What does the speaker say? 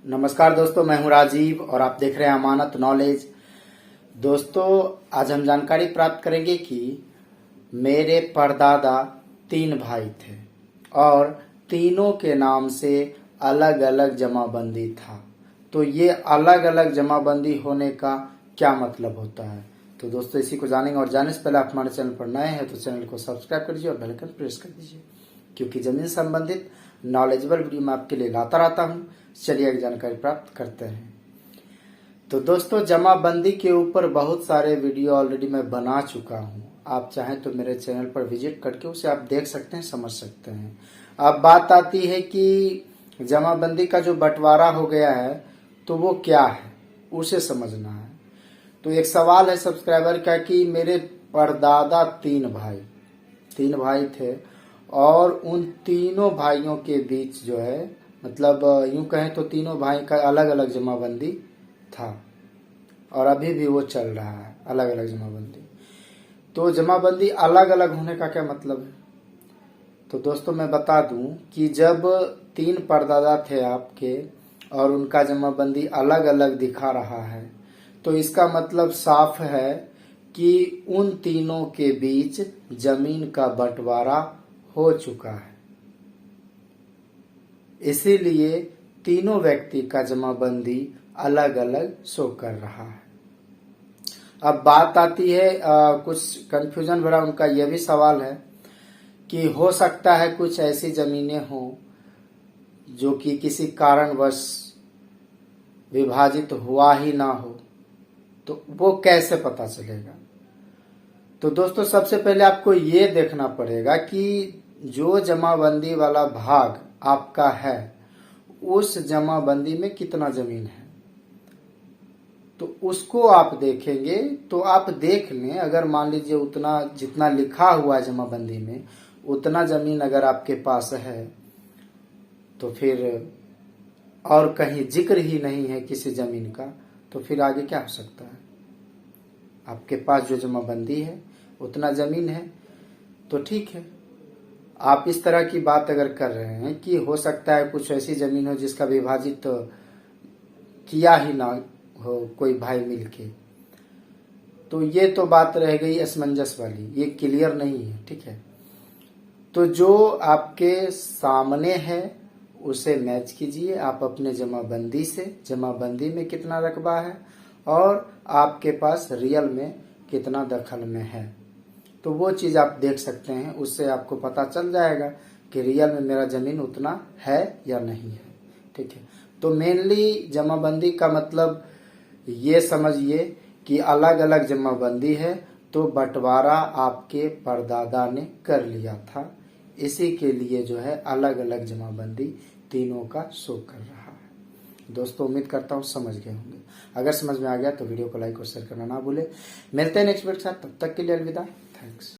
नमस्कार दोस्तों, मैं हूं राजीव और आप देख रहे हैं अमानत नॉलेज। दोस्तों, आज हम जानकारी प्राप्त करेंगे कि मेरे परदादा 3 भाई थे और तीनों के नाम से अलग अलग जमाबंदी था। तो ये अलग अलग जमाबंदी होने का क्या मतलब होता है? तो दोस्तों, इसी को जानेंगे और जानने से पहले आप हमारे चैनल पर नए हैं तो चैनल को सब्सक्राइब कर दीजिए और बेल आइकन प्रेस कर दीजिए, क्योंकि जमीन संबंधित नॉलेजेबल वीडियो मैं आपके लिए लाता रहता हूं। चलिए एक जानकारी प्राप्त करते हैं। तो दोस्तों, जमाबंदी के ऊपर बहुत सारे वीडियो ऑलरेडी मैं बना चुका हूं। आप चाहें तो मेरे चैनल पर विजिट करके उसे आप देख सकते हैं, समझ सकते हैं। अब बात आती है कि जमाबंदी का जो बंटवारा हो गया है तो वो क्या है, उसे समझना है। तो एक सवाल है सब्सक्राइबर का कि मेरे परदादा 3 भाई थे और उन तीनों भाइयों के बीच जो है, मतलब यूं कहें तो तीनों भाई का अलग अलग जमाबंदी था और अभी भी वो चल रहा है, अलग अलग जमाबंदी। तो जमाबंदी अलग अलग होने का क्या मतलब है? तो दोस्तों, मैं बता दूं कि जब 3 परदादा थे आपके और उनका जमाबंदी अलग अलग दिखा रहा है तो इसका मतलब साफ है कि उन तीनों के बीच जमीन का बंटवारा हो चुका है। इसीलिए तीनों व्यक्ति का जमाबंदी अलग अलग शो कर रहा है। अब बात आती है कुछ कंफ्यूजन भरा उनका यह भी सवाल है कि हो सकता है कुछ ऐसी जमीनें हों जो कि किसी कारणवश विभाजित हुआ ही ना हो, तो वो कैसे पता चलेगा? तो दोस्तों, सबसे पहले आपको ये देखना पड़ेगा कि जो जमाबंदी वाला भाग आपका है उस जमाबंदी में कितना जमीन है। तो उसको आप देखेंगे तो आप देख लें, अगर मान लीजिए उतना जितना लिखा हुआ है जमाबंदी में उतना जमीन अगर आपके पास है तो फिर और कहीं जिक्र ही नहीं है किसी जमीन का, तो फिर आगे क्या हो सकता है? आपके पास जो जमाबंदी है उतना जमीन है तो ठीक है। आप इस तरह की बात अगर कर रहे हैं कि हो सकता है कुछ ऐसी जमीन हो जिसका विभाजित किया ही ना हो कोई भाई मिलके, तो ये तो बात रह गई असमंजस वाली, ये क्लियर नहीं है, ठीक है। तो जो आपके सामने है उसे मैच कीजिए आप अपने जमाबंदी से, जमाबंदी में कितना रकबा है और आपके पास रियल में कितना दखल में है, तो वो चीज आप देख सकते हैं। उससे आपको पता चल जाएगा कि रियल में मेरा जमीन उतना है या नहीं है, ठीक है। तो मेनली जमाबंदी का मतलब ये समझिए कि अलग अलग जमाबंदी है तो बंटवारा आपके परदादा ने कर लिया था, इसी के लिए जो है अलग अलग जमाबंदी तीनों का शो कर रहा है। दोस्तों, उम्मीद करता हूँ समझ गए होंगे। अगर समझ में आ गया तो वीडियो को लाइक और शेयर करना ना भूले। मिलते हैं नेक्स्ट वीडियो के साथ, तब तक के लिए अलविदा। थैंक्स।